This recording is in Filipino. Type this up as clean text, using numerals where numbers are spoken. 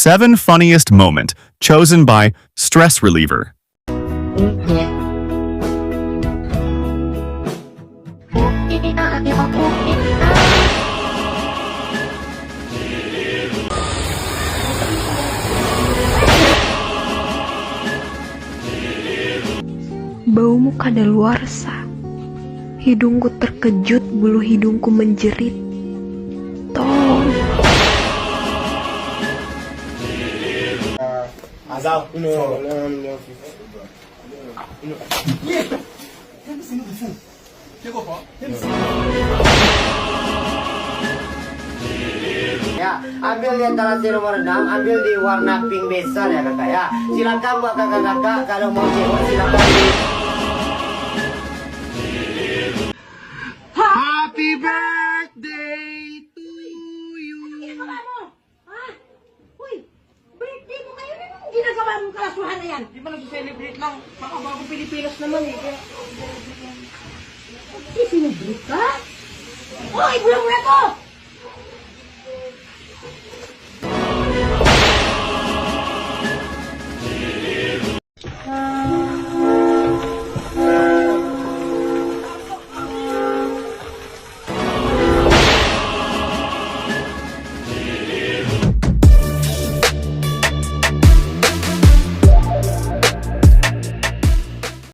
7 funniest moment chosen by Stress Reliever. Baumu kadaluarsa. Hidungku terkejut, bulu hidungku menjerit. Tolong. Azal, Ya, ambil di antara si nomor 6, ambil di warna pink besar ya kakak ya. Silakan buat kakak-kakak kalau mau cewek silakan. Happy birthday to you. Ginagawa mo? Ha? Uy, birthday mo ngayon. Anong ginagawa mong kalasuhan na yan? Di ba nag-celebrate lang? Baka bagong Pilipinas naman eh. Kaya... Isinubrit ka? Uy, bulang na to!